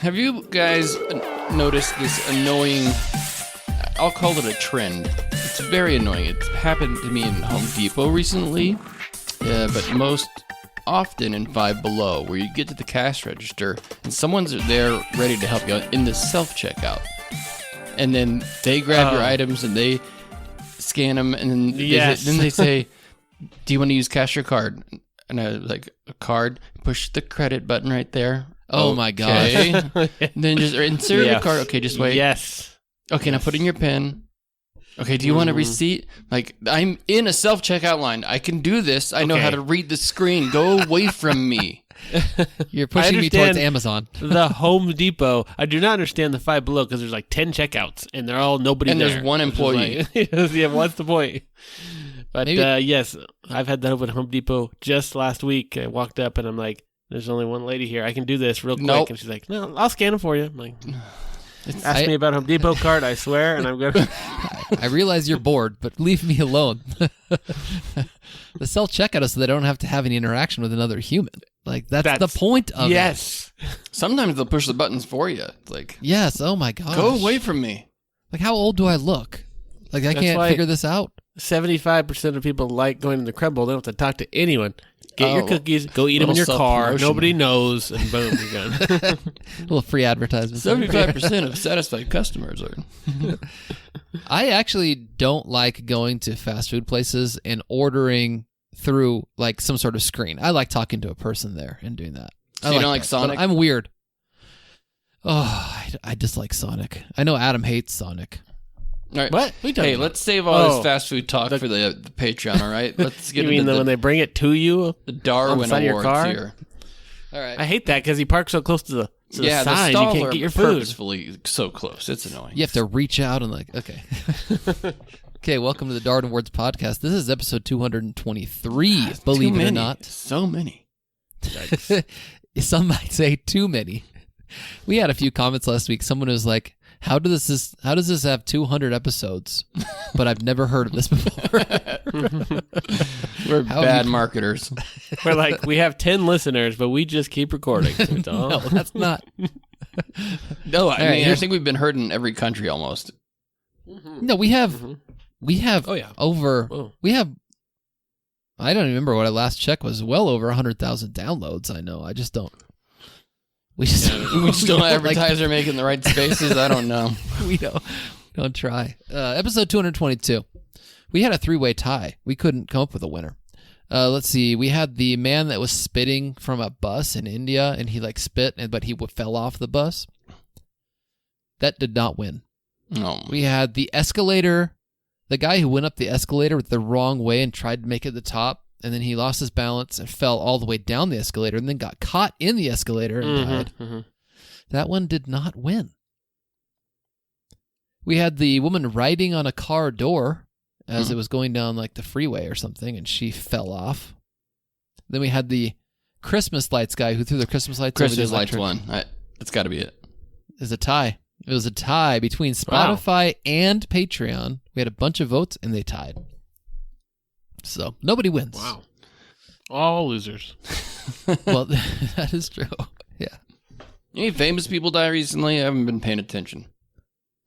Have you guys noticed this annoying, I'll call it a trend. It's very annoying. It's happened to me in Home Depot recently, but most often in Five Below, where you get to the cash register and someone's there ready to help you in the self-checkout. And then they grab your items and they scan them, and then they say, do you want to use cash or card? And I was like, a card, push the credit button right there. Oh my gosh. And then just insert the card. Okay, just wait. Yes. Okay, now put in your PIN. Okay, do you want a receipt? Like, I'm in a self-checkout line. I can do this. I know how to read the screen. Go away from me. You're pushing me towards Amazon. The Home Depot. I do not understand the Five Below because there's like 10 checkouts and they're all nobody and there. There's one employee. Yeah, what's the point? But yes, I've had that open at Home Depot just last week. I walked up and I'm like, there's only one lady here. I can do this real quick. Nope. And she's like, no, I'll scan them for you. I'm like, ask me about Home Depot card, I swear, and I'm going to... I realize you're bored, but leave me alone. The self-checkout is so they don't have to have any interaction with another human. Like, that's the point of it. Yes. Sometimes they'll push the buttons for you. It's like, yes, oh my gosh. go away from me. Like, how old do I look? Like, I can't figure this out. 75% of people like going to the Crumble. They don't have to talk to anyone. Get your cookies, go eat them in your car. Nobody knows, and boom, you're done. A little free advertisement. 75% of satisfied customers are. I actually don't like going to fast food places and ordering through like some sort of screen. I like talking to a person there and doing that. So you don't like Sonic? I'm weird. Oh, I dislike Sonic. I know Adam hates Sonic. All right. What? Hey, let's save all this fast food talk for the Patreon, all right? Let's get into when they bring it to you? The Darwin Awards here. All right. I hate that because he parks so close to the sign. The You stall can't get your food. Purposefully so close. It's annoying. You have to reach out and like, okay. Okay, welcome to the Darwin Awards podcast. This is episode 223, believe it or not. So many. Some might say too many. We had a few comments last week. Someone was like, how does this have 200 episodes? But I've never heard of this before. We're bad marketers. We're like, we have 10 listeners, but we just keep recording. No, that's not. No, I think we've been heard in every country almost. No, we have over. Whoa. We have. I don't remember what I last checked was. Well over 100,000 downloads. I know. I just don't. We just don't advertise or make in the right spaces. I don't know. We don't try. Episode 222. We had a 3-way tie. We couldn't come up with a winner. Let's see. We had the man that was spitting from a bus in India, and he like spit, but he fell off the bus. That did not win. No. We had the escalator. The guy who went up the escalator the wrong way and tried to make it the top. And then he lost his balance and fell all the way down the escalator and then got caught in the escalator and died. Mm-hmm. That one did not win. We had the woman riding on a car door as it was going down like the freeway or something, and she fell off. Then we had the Christmas lights guy who threw the Christmas lights over the Christmas lights electric. won. That's got to be it. It's a tie. It was a tie between Spotify and Patreon. We had a bunch of votes, and they tied. So, nobody wins. Wow. All losers. Well, that is true. Yeah. Any famous people die recently? I haven't been paying attention.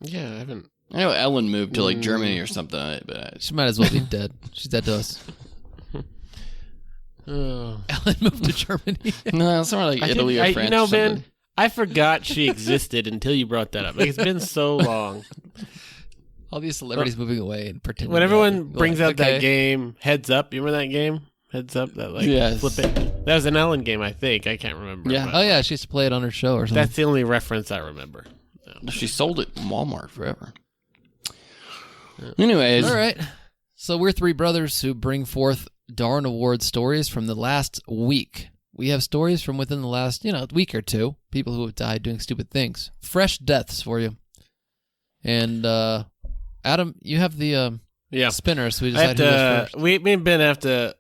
Yeah, I haven't. I know Ellen moved to like Germany or something, but She might as well be dead. She's dead to us. Ellen moved to Germany. No, somewhere like Italy or France. You know, or something. Ben, I forgot she existed until you brought that up. Like, it's been so long. All these celebrities moving away and pretending. When everyone brings out that game, Heads Up, you remember that game? Heads Up, that like flip it. That was an Ellen game, I think. I can't remember. Yeah. Oh yeah, she used to play it on her show or something. That's the only reference I remember. No. She sold it in Walmart forever. Anyways. All right. So we're three brothers who bring forth Darwin Awards stories from the last week. We have stories from within the last, week or two. People who have died doing stupid things. Fresh deaths for you. And Adam, you have the spinner, so we decide who goes first. Me and Ben have to.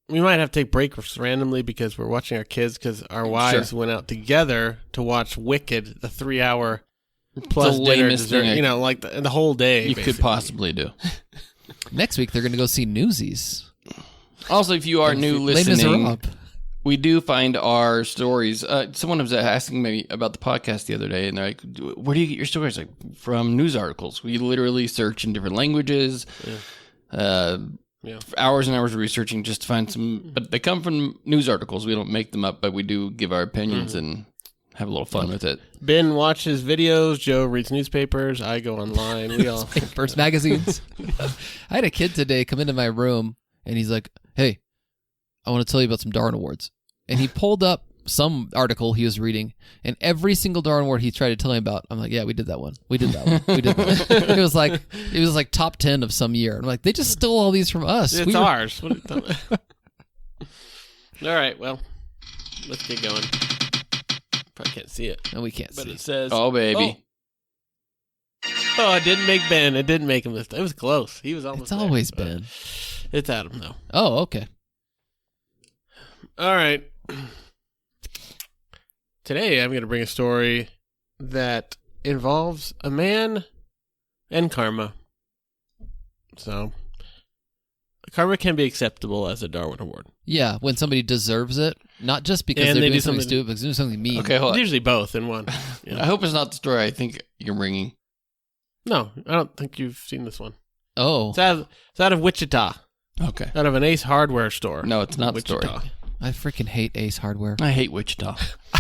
We might have to take breaks randomly because we're watching our kids because our wives went out together to watch Wicked, the 3-hour plus dinner dessert. Thing like the whole day. You could possibly do. Next week they're going to go see Newsies. Also, if you are new listening, we do find our stories. Someone was asking me about the podcast the other day, and they're like, where do you get your stories? Like, from news articles. We literally search in different languages. Hours and hours of researching just to find some, but they come from news articles. We don't make them up, but we do give our opinions and have a little fun with it. Ben watches videos. Joe reads newspapers. I go online. We all papers, magazines. I had a kid today come into my room, and he's like, "Hey, I want to tell you about some Darwin Awards." And he pulled up some article he was reading, and every single Darwin Award he tried to tell me about, I'm like, "Yeah, we did that one. We did that one. We did that." It was like top 10 of some year. I'm like, they just stole all these from us. It's ours. All right, well, let's get going. Probably can't see it. No, we can't see. But it says, "Oh, baby." Oh, it didn't make Ben. It didn't make him this time. It was close. He was almost It's always there, Ben. It's Adam, though. Oh, okay. All right. Today, I'm going to bring a story that involves a man and karma. So, karma can be acceptable as a Darwin Award. Yeah, when somebody deserves it, not just because And they're they doing do something something- stupid, but because they're doing something mean. Okay, hold on. Usually both in one. Yeah. I hope it's not the story I think you're bringing. No, I don't think you've seen this one. Oh, It's out of Wichita. Okay. Out of an Ace Hardware store. No, it's not the story. Wichita. I freaking hate Ace Hardware. I hate Wichita.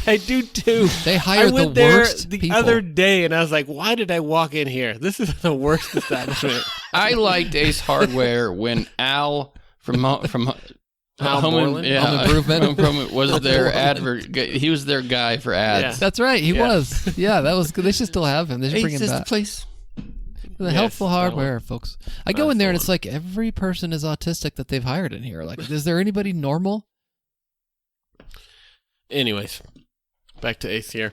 I do too. They I hire the went there worst the people. other day and I was like, why did I walk in here? This is the worst establishment. I liked Ace Hardware when Al from Al Borland? Home Improvement was Al their Borland. he was their guy for ads. Yeah. That's right, he Yeah. was. Yeah, that was good. They should still have him. They should bring Ace him is the back. place. The Yes, helpful that hardware, folks. I go That's in there the and it's like every person is autistic that they've hired in here. Like, is there anybody normal? Anyways, back to Ace here.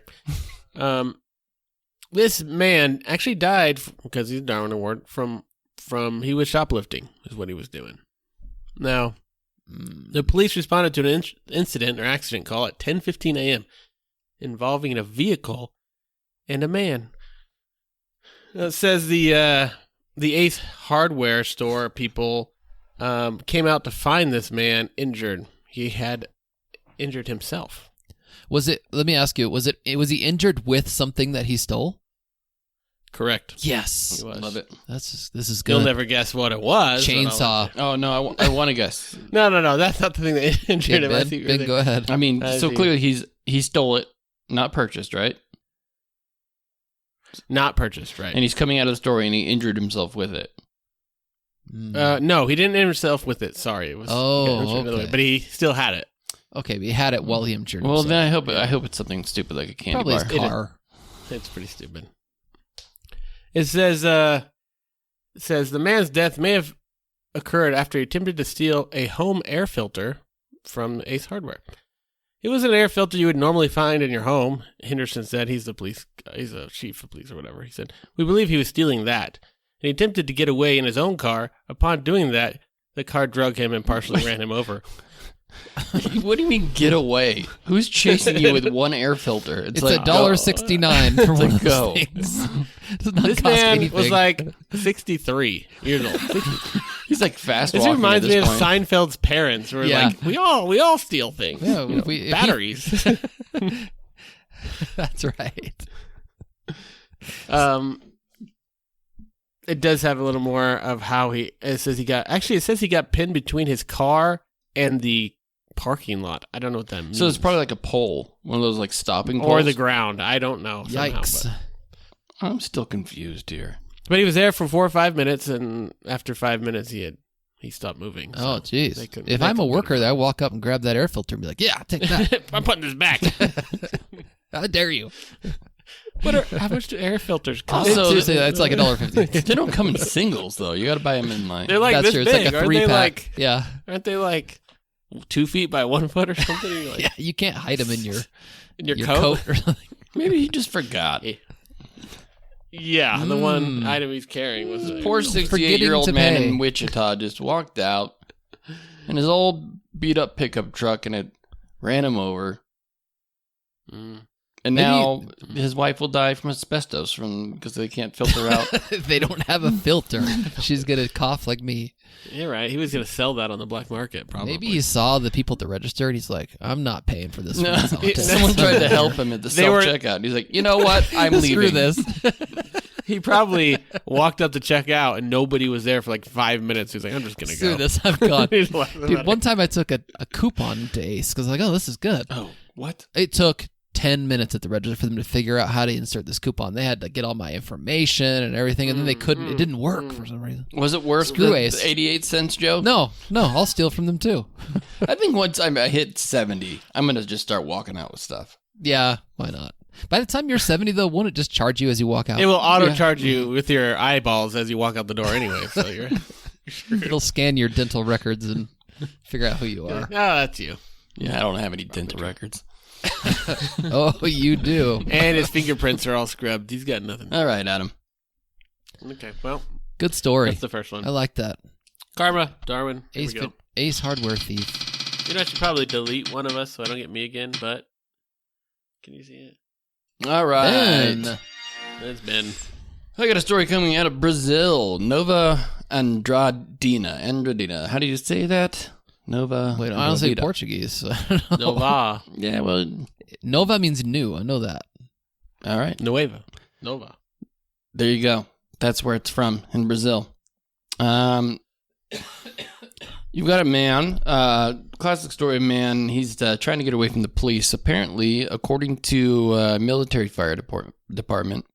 This man actually died because he's a Darwin Award from he was shoplifting is what he was doing. Now, the police responded to an incident or accident call at 10:15 a.m. involving a vehicle and a man. It says the Ace Hardware store people came out to find this man injured. He had injured himself. Was it? Let me ask you. Was he injured with something that he stole? Correct. Yes. He was. Love it. This is good. You'll never guess what it was. Chainsaw. Oh no, I want to guess. No. That's not the thing that injured him. I Ben, see what Ben, you're go ahead. I mean, I so see. clearly he stole it, not purchased, right? Not purchased, right? And he's coming out of the store and he injured himself with it. No, he didn't injure himself with it. Sorry, it was. Oh, he got injured another way, okay. but he still had it. Okay, but he had it while he injured Well, himself. then I hope it's something stupid like a candy Probably bar. his car. It's pretty stupid. It says the man's death may have occurred after he attempted to steal a home air filter from Ace Hardware. It was an air filter you would normally find in your home. Henderson said he's the police. He's a chief of police or whatever. He said, we believe he was stealing that. And he attempted to get away in his own car. Upon doing that, the car drug him and partially ran him over. What do you mean get away? Who's chasing you with one air filter? It's like $1.69 for one of go. those things. Does not This cost man anything. was like 63 years old. He's like fast This walking. reminds at me this of point. Seinfeld's parents. Who were Yeah. like, we all steal things. Yeah, You know, if he- batteries. That's right. It does have a little more of how it says he got pinned between his car and the parking lot. I don't know what that means. So it's probably like a pole, one of those like stopping poles. or the ground. I don't know. somehow, Yikes. I'm still confused here. but he was there for 4 or 5 minutes, and after 5 minutes, he stopped moving. Oh, so jeez. they couldn't- If they I'm a couldn't worker get there, I walk up and grab that air filter and be like, yeah, take that. I'm putting this back. How dare you? How much do air filters cost? Also, Seriously, that's like $1.50. They don't come in singles though. You got to buy them in like They're like That's this true. It's big. like a Aren't they 3-pack. like? Yeah. Aren't they like 2 feet by 1 foot or something? You're like, Yeah, you can't hide them in your, in your, your coat. coat or something. maybe he just forgot. Yeah, the one item he's carrying was Poor Forgetting 68-year-old to man pay. in Wichita just walked out in his old beat up pickup truck and it ran him over. And now his wife will die from asbestos because they can't filter out. They don't have a filter. She's going to cough like me. You're right. He was going to sell that on the black market, probably. Maybe he saw the people at the register and he's like, I'm not paying for this. No, someone tried to help him at the self-checkout. He's like, you know what? I'm leaving. Screw this. He probably walked up to check out and nobody was there for like 5 minutes. He's like, I'm just going to go. Screw this. I'm gone. Dude, Dude, one time I took a coupon to Ace because I was like, oh, this is good. Oh, what? It took 10 minutes at the register for them to figure out how to insert this coupon. They had to get all my information and everything, and then they couldn't. It didn't work for some reason. Was it worse Screw than Ace. the 88 cents joke? No, I'll steal from them too. I think once I hit 70, I'm going to just start walking out with stuff. Yeah, why not? By the time you're 70, though, won't it just charge you as you walk out? It will auto-charge you with your eyeballs as you walk out the door anyway, so you're screwed. It'll scan your dental records and figure out who you are. Oh, that's you. Yeah, I don't have any dental records. Oh, you do. And his fingerprints are all scrubbed. He's got nothing. All right, Adam. Okay, well, Good story. that's the first one. I like that. Karma, Darwin, here Ace, we go. Ace hardware thief. You know, I should probably delete one of us so I don't get me again, but can you see it? All right. Ben. It's Ben. I got a story coming out of Brazil. Nova Andradina. How do you say that? Nova. Wait, I don't say Andradina. Portuguese. So I don't know. Nova. Yeah, well, Nova means new. I know that. all right. Nueva. Nova. There you go. That's where it's from, in Brazil. You've got a man, classic story of a man. He's trying to get away from the police. Apparently, according to military fire department,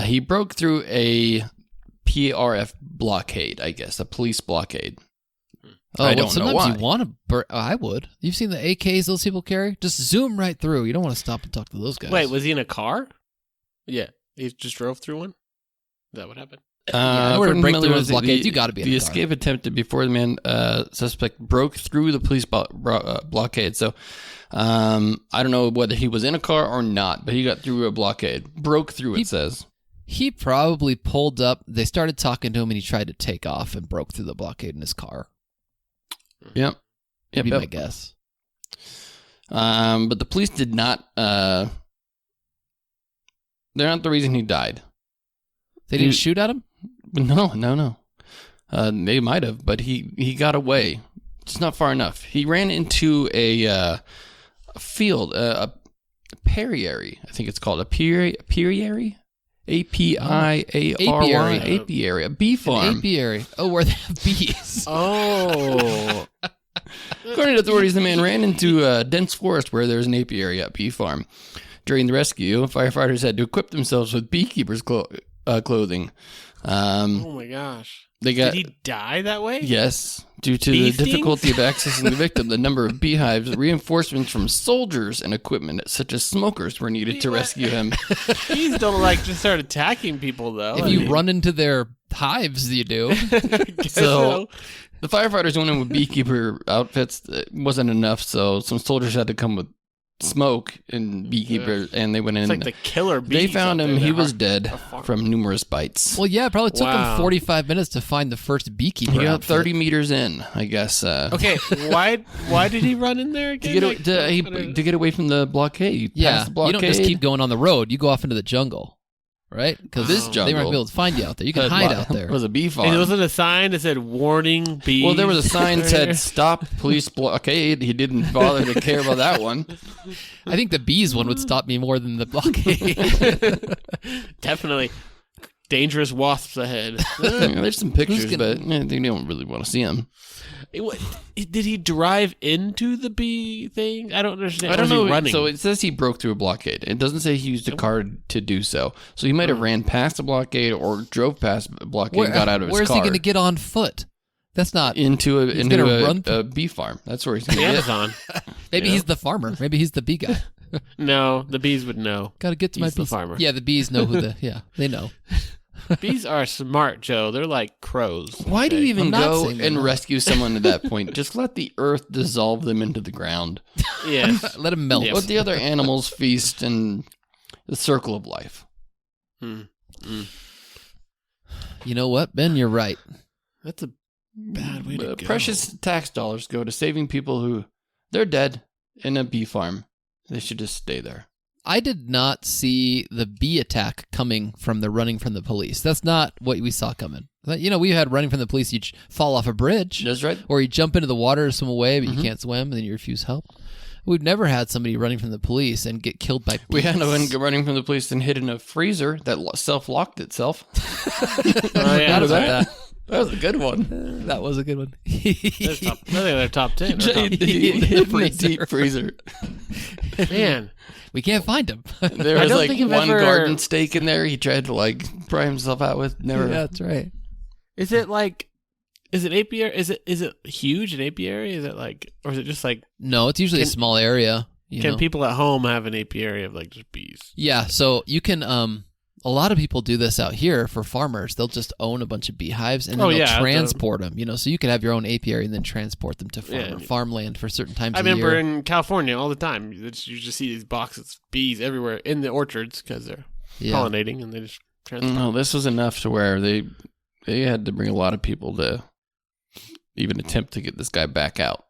he broke through a PRF blockade, I guess, a police blockade. Oh, I don't know sometimes why. you want to. I would. You've seen the AKs those people carry? Just zoom right through. You don't want to stop and talk to those guys. Wait, was he in a car? Yeah. He just drove through one? Is that what happened? In order to break through those blockades, you got to be in the a car. escape attempted before the man suspect broke through the police blockade. So I don't know whether he was in a car or not, but he got through a blockade. Broke through, it says. He probably pulled up. They started talking to him, and he tried to take off and broke through the blockade in his car. Yep. That'd be my guess. But the police did not. They're not the reason he died. They didn't shoot at him? No. They might have, but he got away. It's not far enough. He ran into a field, a apiary. I think it's called apiary. A-P-I-A-R-Y. Apiary. A bee farm. Apiary. Oh, where they have bees. Oh. According to authorities, the man ran into a dense forest where there's an apiary at bee farm. During the rescue, firefighters had to equip themselves with beekeepers' clothing. Oh my gosh. Did he die that way? Yes. Due to Bee the difficulty of accessing the victim, the number of beehives, reinforcements from soldiers, and equipment such as smokers were needed to rescue him. Bees don't just start attacking people, though. If you run into their hives, you do. So the firefighters went in with beekeeper outfits. It wasn't enough, so some soldiers had to come with smoke and beekeeper, and they went in. It's like the killer bees. They found him. He was dead farm. from numerous bites. Well, yeah, it probably took him 45 minutes to find the first beekeeper. He got outfit. 30 meters in, I guess. Okay, why did he run in there again? To get away from the blockade. Yeah, Past the blockade. you don't just keep going on the road. You go off into the jungle, right? Because This they jungle might be able to find you out there. You can hide out there. It was a bee farm. And there wasn't a sign that said "Warning Bees." Well, there was a sign that said "Stop Police Blockade." He didn't bother to care about that one. I think the bees one would stop me more than the blockade. Definitely. Dangerous wasps ahead. There's some pictures, but they don't really want to see them. Did he drive into the bee thing? I don't understand. I don't Or was know. he running? So it says he broke through a blockade. It doesn't say he used a car to do so. So he might have ran past the blockade or drove past the blockade and got out of his car. Where's he going to get on foot? That's not into run a bee farm. That's where he's going to get. Amazon. Maybe he's the farmer. Maybe he's the bee guy. No, the bees would know. Got to get to my He's the bees. farmer. Yeah, the bees know who they know. Bees are smart, Joe. They're like crows. Why do you even I'm not go saying they're and not. rescue someone at that point? Just let the earth dissolve them into the ground. Yes. Let him melt. Let the other animals feast in the circle of life. Mm. You know what, Ben? You're right. That's a bad way to go. Precious tax dollars go to saving people who they're dead in a bee farm. They should just stay there. I did not see the bee attack coming from the running from the police. That's not what we saw coming. We had running from the police. You fall off a bridge. That's right. Or you jump into the water to swim away, but you can't swim, and then you refuse help. We've never had somebody running from the police and get killed by bees. We had one running from the police and hid in a freezer that self-locked itself. Oh, yeah, Forgot about that. That was a good one. That was a good one. I think they're top 10. He hid in a deep freezer. Man. We can't find him. There I was don't like think I've one ever- garden stake in there he tried to like pry himself out with. Never. Yeah, that's right. Is it apiary? Is it huge, an apiary? Is it like, or is it just like, No, it's usually a small area. can people at home have an apiary of like just bees? Yeah, so you can. A lot of people do this out here for farmers. They'll just own a bunch of beehives and then they'll transport them. So you could have your own apiary and then transport them to farmland for certain times. I of the remember year. in California all the time. You just see these boxes, bees everywhere in the orchards because they're pollinating and they just transport. No, this was enough to where they had to bring a lot of people to even attempt to get this guy back out.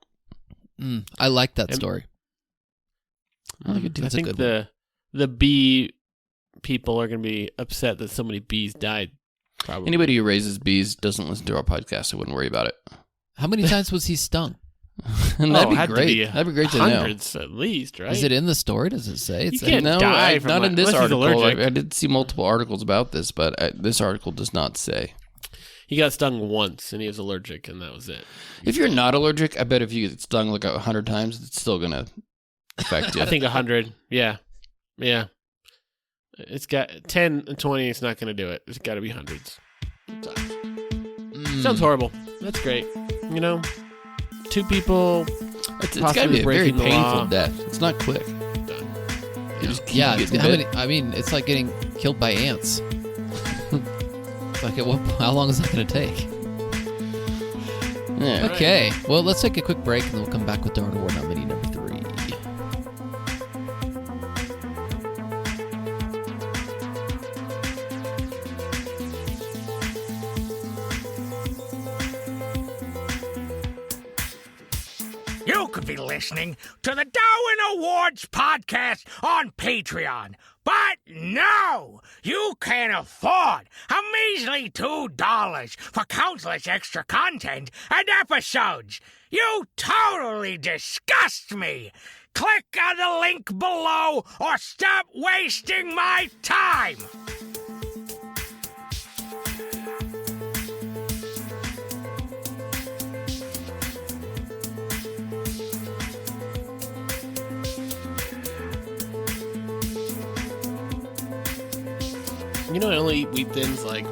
I like that story. I think the bee people are going to be upset that so many bees died. Probably. Anybody who raises bees doesn't listen to our podcast, I wouldn't worry about it. How many times was he stung? And that'd be had great. To be That'd be great to know. Hundreds at least, right? Is it in the story? Does it say? You can't No, die from not in this unless he's article. allergic. I did see multiple articles about this, but this article does not say. He got stung once and he was allergic, and that was it. If you're not allergic, I bet if you get stung like 100 times, it's still going to affect you. I think 100. Yeah. It's got 10 and 20. It's not going to do it. It's got to be hundreds. Sounds horrible. That's great. Two people. It's got to be a very painful death. It's not quick. You just keep getting bit. It's like getting killed by ants. Like, how long is that going to take? Yeah. Okay, well, let's take a quick break, and then we'll come back with Darwin Award nominee number 3. You could be listening to the Darwin Awards podcast on Patreon. But no, you can't afford a measly $2 for countless extra content and episodes. You totally disgust me. Click on the link below or stop wasting my time. I only eat wheat thins like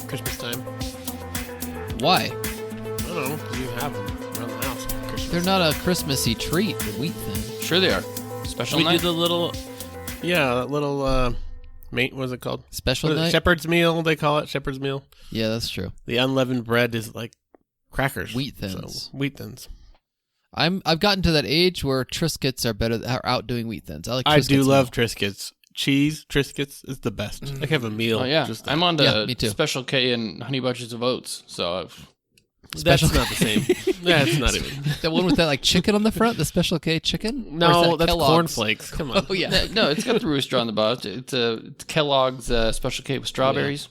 Christmas time. Why? I don't know. 'Cause you have them around the house. at Christmas. They're not a Christmassy treat, the wheat thing. Sure they are. Special We night. do the little, that little, what is it called? Special night? Shepherd's meal, they call it. Shepherd's meal. Yeah, that's true. The unleavened bread is like crackers. Wheat thins. So, wheat thins. I've gotten to that age where Triscuits are outdoing wheat thins. I like. I Triscuits do love more. Triscuits. Cheese Triscuits is the best. I can have a meal. Oh, yeah. Just I'm on Yeah, me to too. Special K and Honey Bunches of Oats, so That's not the same. That's not even. The one with that like chicken on the front, the Special K chicken. Or is No, that that's Kellogg's? cornflakes. Come on. Oh yeah. No, it's got the rooster on the bottom. It's Kellogg's Special K with strawberries.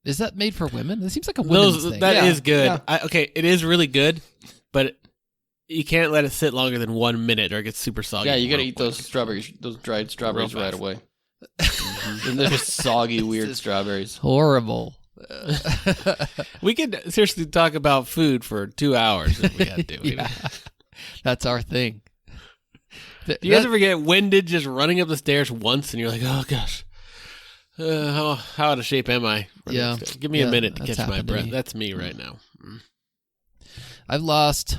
Is that made for women? It seems like a women's thing. That is good. Yeah. Okay, it is really good, but you can't let it sit longer than 1 minute or it gets super soggy. Yeah, you got to real eat quick. those strawberries, those dried strawberries Real right fast. away. And they're just soggy, weird strawberries. Horrible. We could seriously talk about food for 2 hours if we had to. Yeah. That's our thing. Do you guys ever get winded just running up the stairs once and you're like, oh gosh, how out of shape am I? Yeah. Give me a minute to that's catch my happened to breath. me. That's me right now. I've lost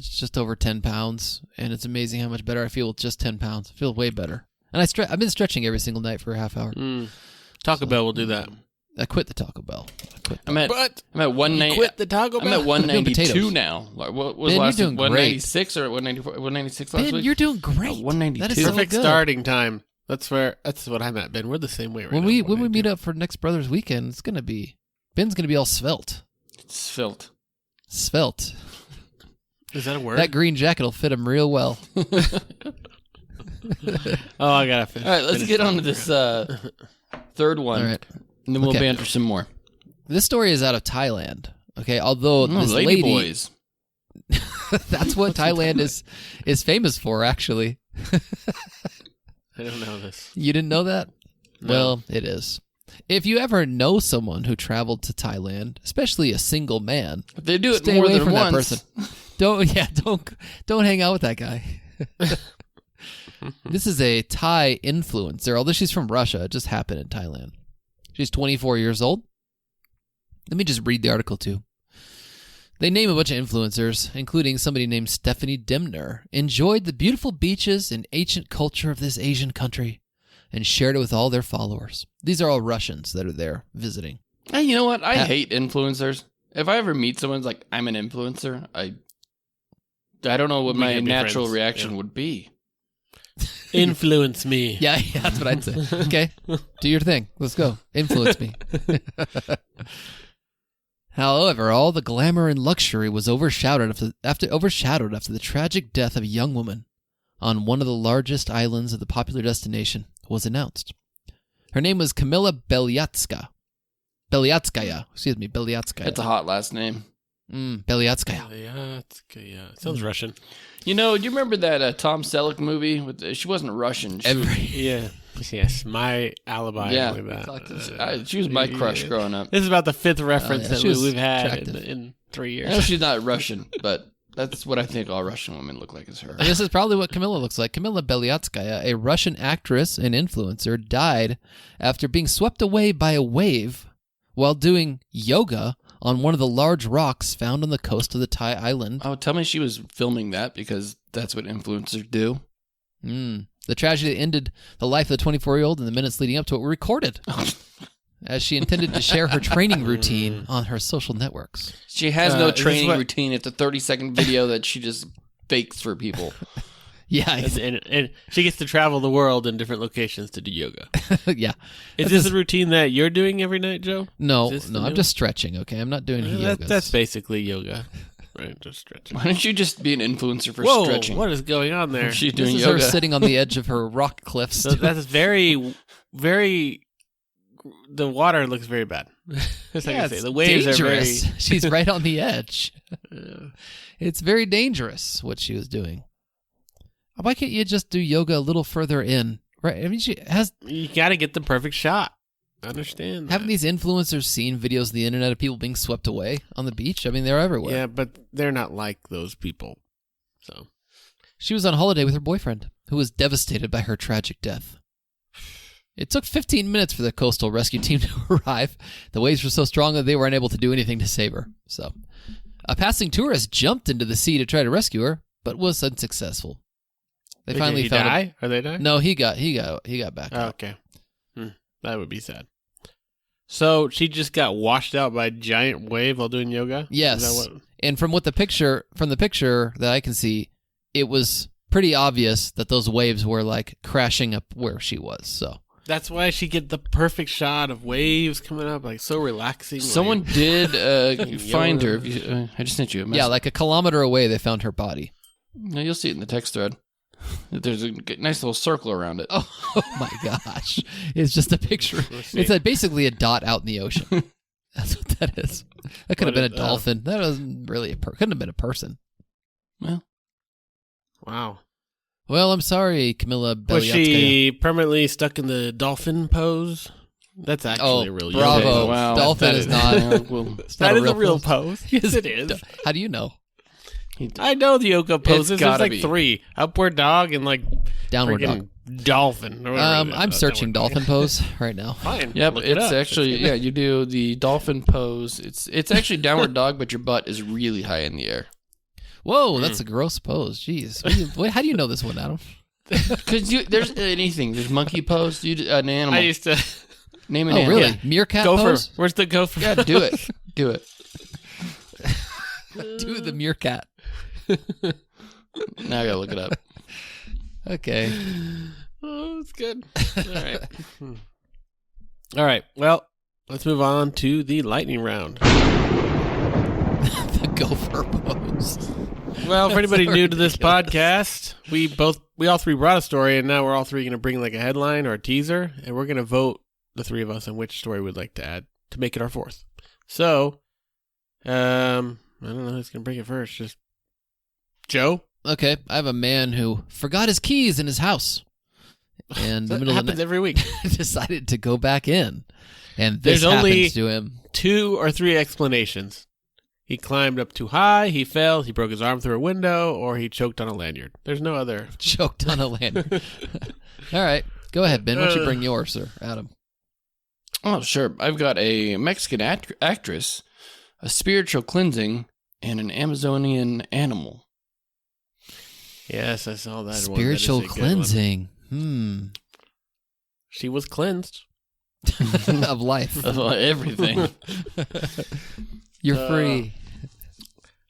just over 10 pounds, and it's amazing how much better I feel with just 10 pounds. I feel way better. And I've been stretching every single night for a half hour. Taco Bell will do that. I quit the Taco Bell. I'm at But 190. quit the Taco I'm Bell. at 192 potatoes. now. What was Ben, last you're week? doing 196 or 194? 196 last Ben, week. you're doing great. 192. That is so Perfect good. starting time. That's what I'm at, Ben. We're the same way right When now. we meet up for next Brothers Weekend, Ben's gonna be all svelte. It's filled. Svelte. Is that a word? That green jacket will fit him real well. Oh, I gotta finish. All right, let's get on to this third one. All right. And then we'll Okay. banter some more. This story is out of Thailand. Okay, although this lady lady, boys. that's what Thailand is famous for. Actually, I don't know this. you didn't know that? No. Well, it is. If you ever know someone who traveled to Thailand, especially a single man, If they do it stay more away than from once, that person. Don't hang out with that guy. This is a Thai influencer, although she's from Russia. It just happened in Thailand. She's 24 years old. Let me just read the article too. They name a bunch of influencers, including somebody named Stephanie Dimner, enjoyed the beautiful beaches and ancient culture of this Asian country and shared it with all their followers. These are all Russians that are there visiting. Hey, you know what? I hate influencers. If I ever meet someone who's like, I'm an influencer, I don't know what We my can't be natural friends. reaction Yeah. would be. Influence me. Yeah, that's what I'd say. Okay, do your thing. Let's go. Influence me. However, all the glamour and luxury was overshadowed after the tragic death of a young woman on one of the largest islands of the popular destination was announced. Her name was Kamila Belyatskaya. Belyatskaya. That's a hot last name. Belyatskaya. Yeah. Sounds Russian. You know, do you remember that Tom Selleck movie? She wasn't Russian. She was, Yeah. Yes. My alibi. yeah. Like that. She was my crush growing up. This is about the fifth reference yeah, that she was we've had attractive. in 3 I know years. she's not Russian, but that's what I think all Russian women look like is her. And this is probably what Kamila looks like. Kamila Belyatskaya, a Russian actress and influencer, died after being swept away by a wave while doing yoga on one of the large rocks found on the coast of the Thai island. Oh, tell me she was filming that because that's what influencers do. The tragedy that ended the life of the 24-year-old and the minutes leading up to it were recorded, as she intended to share her training routine on her social networks. She has no is this training what- routine. It's a 30-second video that she just fakes for people. Yeah, And she gets to travel the world in different locations to do yoga. yeah. Is this a routine that you're doing every night, Joe? No, Is this the I'm new- just stretching, okay? I'm not doing yoga. That's basically yoga. Right, just stretching. Why don't you just be an influencer for Whoa, stretching? what is going on there? She's This doing is yoga. her sitting on the edge of her rock cliffs. So that's very, very. The water looks very bad. That's how I Yeah, can say. it's The waves dangerous. are very. She's right on the edge. It's very dangerous what she was doing. Why can't you just do yoga a little further in? Right? I mean, she has. You got to get the perfect shot. I understand. Haven't these influencers seen videos on the internet of people being swept away on the beach? I mean, they're everywhere. Yeah, but they're not like those people. So She was on holiday with her boyfriend, who was devastated by her tragic death. It took 15 minutes for the coastal rescue team to arrive. The waves were so strong that they were unable to do anything to save her. So, a passing tourist jumped into the sea to try to rescue her, but was unsuccessful. They finally Did he found him. die? Or they die? No, he got back Oh, up. okay. That would be sad. So she just got washed out by a giant wave while doing yoga? Yes. Is that what? And from the picture that I can see, it was pretty obvious that those waves were like crashing up where she was. So That's why she get the perfect shot of waves coming up, like so relaxing. Someone like, did find her. If you, I just sent you a message. yeah, like a kilometer away, they found her body. No, you'll see it in the text thread. There's a nice little circle around it. Oh my gosh! It's just a picture. Let's see. It's basically a dot out in the ocean. That's what that is. That could have been a dolphin. That wasn't really couldn't have been a person. Well, Wow. Well, I'm sorry, Kamila Belyatskaya. Was she permanently stuck in the dolphin pose? That's actually a real yoga bravo! pose. Wow. Dolphin That is is- not. well, It's not That is a real pose. pose. Yes, it is. How do you know? I know the yoga poses. There's gotta like be. 3. Upward dog and like Downward freaking dog. dolphin. or whatever it is. I'm searching Downward dolphin pose right now. dog. Fine. yeah, look but it it's up. actually you do the dolphin pose. It's actually downward dog, but your butt is really high in the air. Whoa, that's a gross pose. Jeez, how do you know this one, Adam? Because there's anything. There's monkey pose. An animal. I used to Name an Oh, animal. really? Yeah. Meerkat gopher. pose? Where's the gopher? Yeah, do it. Do it. Do the meerkat. Now I gotta look it up. Okay. Oh, it's good. All right. All right. Well, let's move on to the lightning round. The gopher pose. Well, for anybody That's new to this ridiculous. podcast, we all three brought a story, and now we're all three going to bring like a headline or a teaser, and we're going to vote, the three of us, on which story we'd like to add to make it our fourth. So, I don't know who's going to bring it first. Just Joe? Okay, I have a man who forgot his keys in his house. And the That middle of happens the every week. night decided to go back in. And this There's only happens to him. 2 or 3 explanations. He climbed up too high, he fell, he broke his arm through a window, or he choked on a lanyard. There's no other. Choked on a lanyard. All right, go ahead, Ben. Why don't you bring yours, sir, Adam? Oh, sure. I've got a Mexican actress, a spiritual cleansing, and an Amazonian animal. Yes, I saw that Spiritual one. That is a good one. cleansing. She was cleansed. Of life. Of everything. You're free.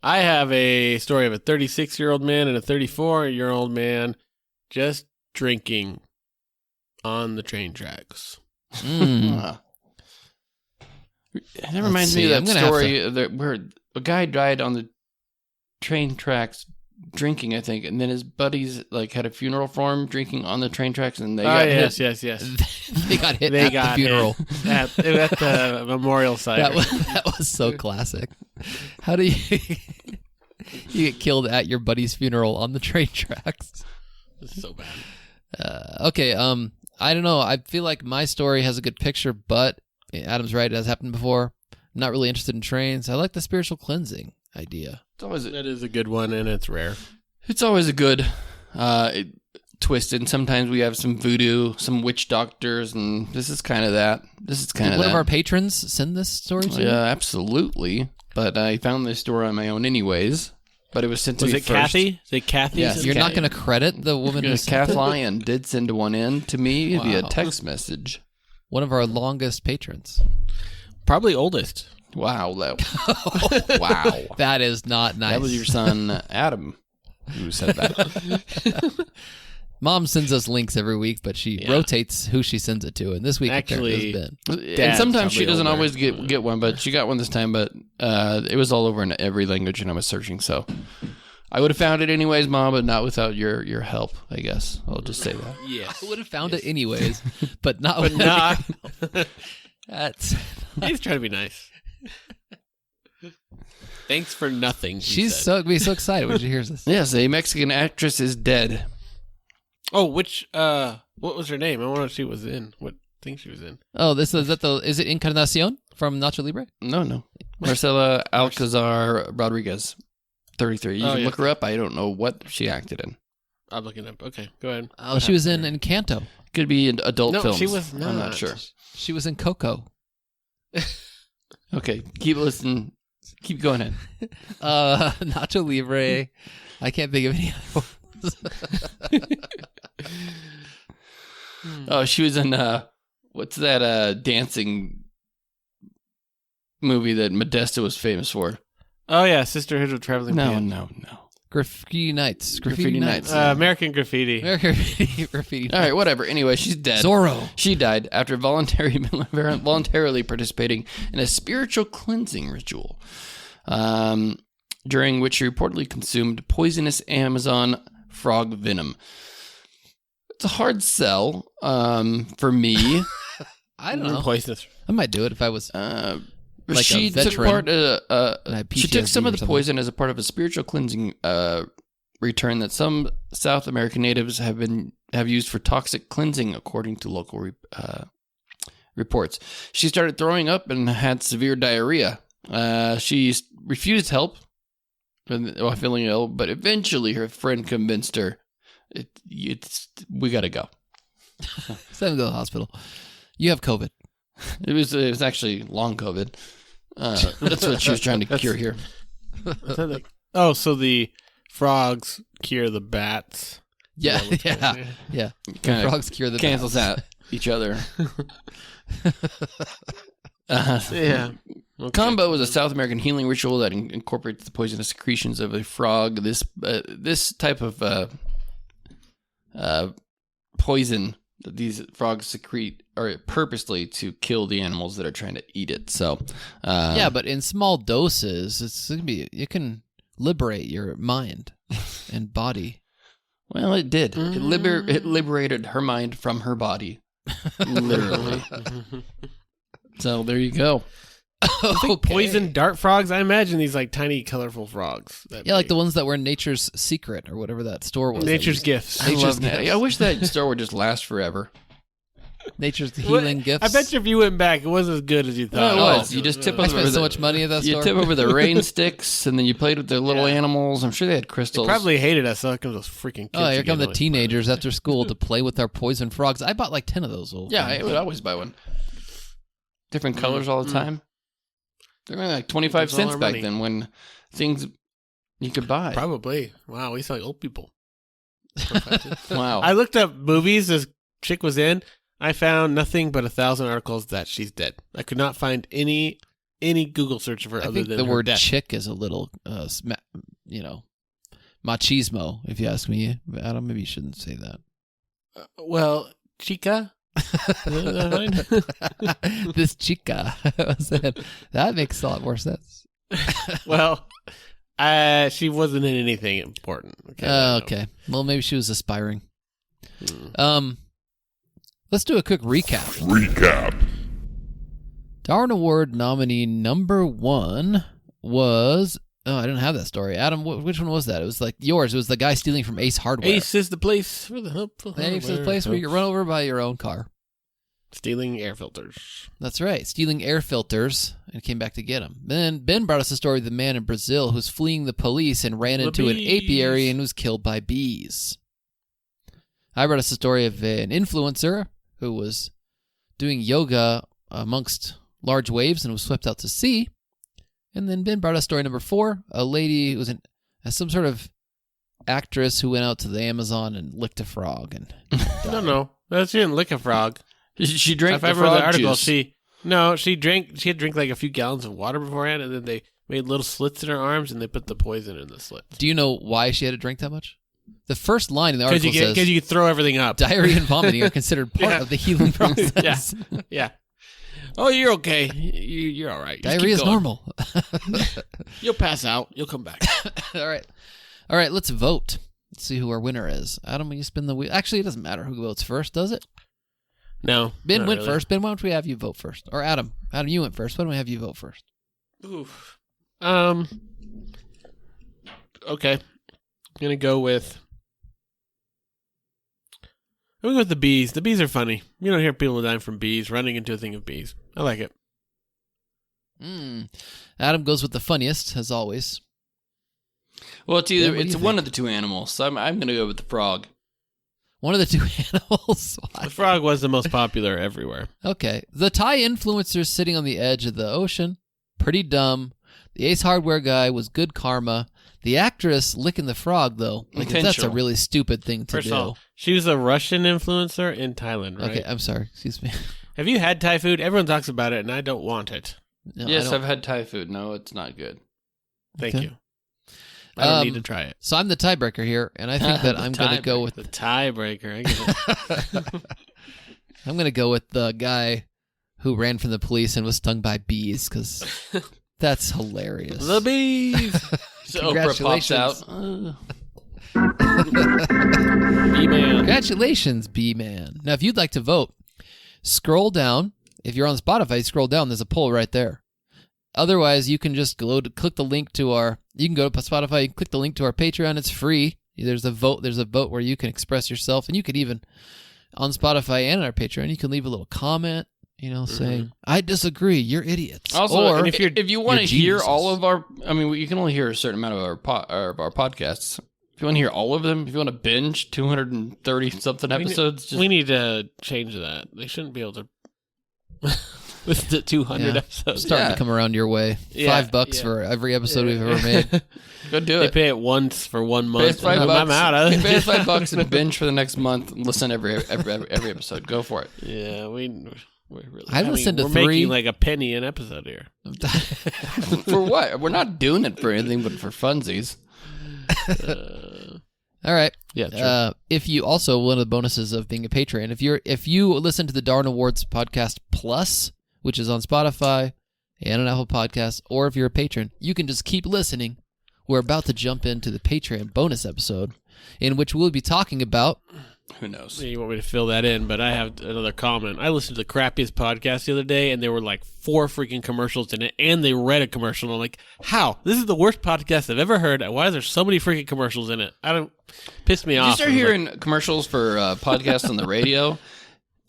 I have a story of a 36-year-old man and a 34-year-old man just drinking on the train tracks. That reminds me see. of I'm that gonna story where a guy died on the train tracks drinking, I think, and then his buddies like had a funeral for him drinking on the train tracks, and they got hit. yes. They got hit They at got the funeral. hit at the memorial site. That was so classic. How do you you get killed at your buddy's funeral on the train tracks? It's so bad. Okay, I don't know. I feel like my story has a good picture, but Adam's right. It has happened before. I'm not really interested in trains. I like the spiritual cleansing idea. That is a good one, and it's rare. It's always a good twist, and sometimes we have some voodoo, some witch doctors, and this is kind of that. Did one of our patrons send this story to you? Yeah, absolutely. But I found this story on my own anyways. But it was sent to Was me it first. Kathy? Is it Kathy? Yes. You're not going to credit the woman who Yes, sent Kath it? Lyon did send one in to me via Wow. text message. One of our longest patrons. Probably oldest. Wow. Wow. That is not nice. That was your son, Adam, who said that. Mom sends us links every week, but she rotates who she sends it to. And this week, Actually, apparently, has been. And sometimes she probably doesn't older. always get one, but she got one this time. But it was all over in every language, and I was searching. So I would have found it anyways, Mom, but not without your help, I guess. I'll just say that. Yes. I would have found it anyways, but not But with not. That's. He's trying to be nice. Thanks for nothing. She's so excited when she hears this. Yes, a Mexican actress is dead. Oh, what was her name? I want to see what was in. What thing she was in. Oh, is it Encarnacion from Nacho Libre? No. Marcela Alcazar Rodriguez, 33. You can look her up. I don't know what she acted in. I'm looking up. Okay, go ahead. Oh, she was in Encanto. Could be in adult No, films. she was I'm not. not sure. She was in Coco. Okay, keep listening. Keep going in. Nacho Libre. I can't think of any other ones. Oh, she was in what's that dancing movie that Modesta was famous for? Oh yeah, Sisterhood of Traveling Pants. No. Graffiti Nights. Graffiti Nights. American Graffiti. American Graffiti. All right, whatever. Anyway, she's dead. Zorro. She died after voluntarily participating in a spiritual cleansing ritual, during which she reportedly consumed poisonous Amazon frog venom. It's a hard sell for me. I don't know. Poisonous. I might do it if I was like she a took veteran. part. and I had She took some PTSD of or the something. poison as a part of a spiritual cleansing return that some South American natives have used for toxic cleansing, according to local reports. She started throwing up and had severe diarrhea. She refused help while feeling ill, but eventually her friend convinced her, we got to go. Send him to the hospital. You have COVID. It was actually long COVID. That's what she was trying to cure here. Oh, so the frogs cure the bats. Yeah. Kind of Frogs cure the cancels bats. out each other. Yeah. Okay. Combo was a South American healing ritual that incorporates the poisonous secretions of a frog. This type of poison that these frogs secrete or purposely to kill the animals that are trying to eat it. So, yeah, but in small doses, it's gonna be you can liberate your mind and body. Well, it did. It liberated her mind from her body, literally. So there you go. Poison dart frogs. I imagine these like tiny, colorful frogs. Yeah, like the ones that were in Nature's Secret or whatever that store was. Nature's Gifts. I wish that store would just last forever. Nature's Healing Gifts. I bet you if you went back, it wasn't as good as you thought. It was. You just tip I over spent so much money at that store. You tip over the rain sticks, and then you played with their little animals. I'm sure they had crystals. They probably hated us. So those freaking kids. Oh, here come the teenagers after school to play with our poison frogs. I bought like 10 of those. Yeah, I would always buy one. Different colors all the time. They were like 25 cents back then when things you could buy. Probably. Wow, we saw like old people. Wow. I looked up movies this chick was in. I found nothing but 1,000 articles that she's dead. I could not find any Google search of her other than the her word death. chick is a little, machismo, if you ask me. Adam, maybe you shouldn't say that. Well, chica? This chica. That makes a lot more sense. Well, she wasn't in anything important. Okay. Well, maybe she was aspiring. Let's do a quick recap. Darwin Award nominee number 1 was... Oh, I didn't have that story. Adam, which one was that? It was like yours. It was the guy stealing from Ace Hardware. Ace is the place for the helpful. Ace is the place where you get run over by your own car. Stealing air filters. That's right. Stealing air filters and came back to get them. Then Ben brought us a story of the man in Brazil who's fleeing the police and ran into an apiary and was killed by bees. I brought us a story of an influencer who was doing yoga amongst large waves and was swept out to sea. And then Ben brought us story number 4, a lady who was some sort of actress who went out to the Amazon and licked a frog. And No. She didn't lick a frog. She drank the the frog frog article, juice. She had to drink like a few gallons of water beforehand, and then they made little slits in her arms, and they put the poison in the slits. Do you know why she had to drink that much? The first line in the article says... Because you throw everything up. Diarrhea and vomiting are considered part of the healing process. Yeah. Oh, you're okay. You're all right. Just Diarrhea is keep going. normal. You'll pass out. You'll come back. All right, let's vote. Let's see who our winner is. Adam, will you spin the wheel? Actually, it doesn't matter who votes first, does it? No. Ben went really. first. Ben, why don't we have you vote first? Or Adam, you went first. Why don't we have you vote first? Oof. Okay. I'm going to go with the bees. The bees are funny. You don't hear people dying from bees, running into a thing of bees. I like it. Adam goes with the funniest, as always. Well, it's Ben, what do it's you one think? of the two animals, so I'm going to go with the frog. One of the two animals. The frog was the most popular everywhere. Okay. The Thai influencer sitting on the edge of the ocean. Pretty dumb. The Ace Hardware guy was good karma. The actress licking the frog, though. Like, that's a Intentional. really stupid thing to First do. of all, she was a Russian influencer in Thailand, right? Okay, I'm sorry. Excuse me. Have you had Thai food? Everyone talks about it, and I don't want it. No, Yes, I don't- I've had Thai food. No, it's not good. Thank Okay. you. I don't need to try it. So I'm the tiebreaker here, and I think that I'm going to go with The tiebreaker. I get it. I'm going to go with the guy who ran from the police and was stung by bees because that's hilarious. The bees. So Oprah pops out. Bee-man. Congratulations, B-Man. Now, if you'd like to vote, scroll down. If you're on Spotify, scroll down. There's a poll right there. Otherwise, you can just click the link to our... You can go to Spotify, you can click the link to our Patreon. It's free. There's a vote where you can express yourself. And you could even, on Spotify and on our Patreon, you can leave a little comment, saying, I disagree, you're idiots. Also, or if you want to hear geniuses. all of our... I mean, you can only hear a certain amount of our podcasts. If you want to hear all of them, if you want to binge 230-something episodes... We need to change that. They shouldn't be able to... Listen to 200 episodes. Starting to come around your way. Yeah, $5 yeah. for every episode we've ever made. Go do They it. pay it once for 1 Pay month. us $5. I'm out of it. Pay us $5 and binge for the next month. And listen every episode. Go for it. Yeah, we're really... I listened to we're 3. making like a penny an episode here. For what? We're not doing it for anything but for funsies. All right. Yeah, true. If you also, one of the bonuses of being a Patreon, if you listen to the Darwin Awards podcast plus, which is on Spotify and on Apple Podcasts, or if you're a patron, you can just keep listening. We're about to jump into the Patreon bonus episode, in which we'll be talking about. Who knows? You want me to fill that in, but I have another comment. I listened to the crappiest podcast the other day, and there were like 4 freaking commercials in it, and they read a commercial. And I'm like, how? This is the worst podcast I've ever heard. Why is there so many freaking commercials in it? Pissed me off. You start hearing commercials for podcasts on the radio.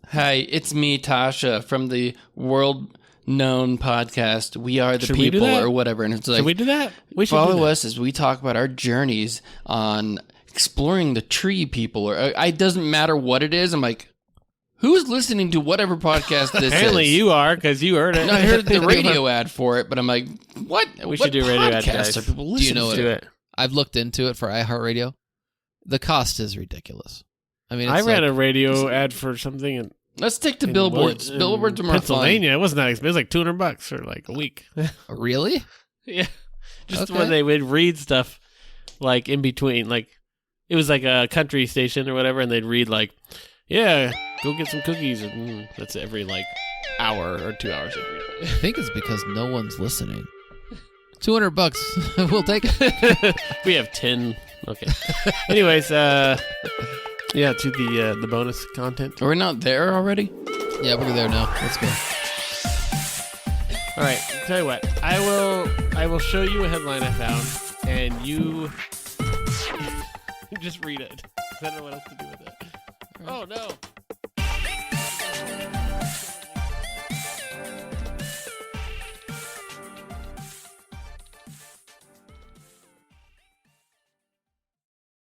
Hi, it's me, Tasha, from the world-known podcast We Are the People, or whatever. And it's like, should we do that? We should follow us as we talk about our journeys on exploring the tree people, or it doesn't matter what it is. I'm like, who's listening to whatever podcast this Apparently is? you are, because you heard it. No, I heard the radio ad for it, but I'm like, what? We should do radio ad, guys. Are people listening Do you know Do it. I've looked into it for iHeartRadio. The cost is ridiculous. I mean, I it's ran a radio ad for something in Let's take the billboards. Billboards are more Pennsylvania. It wasn't that expensive. It was like $200 for like a week. Really? Yeah. Just Okay. when they would read stuff like in between, like it was like a country station or whatever, and they'd read like, yeah, go get some cookies, and that's every like hour or 2 hours. I think it's because no one's listening. $200. We'll take it. We have 10. Okay. Anyways, yeah, to the bonus content. Are we not there already? Yeah, we're there now. Let's go. All right. Tell you what, I will show you a headline I found, and you just read it. 'Cause I don't know what else to do with it. Oh no.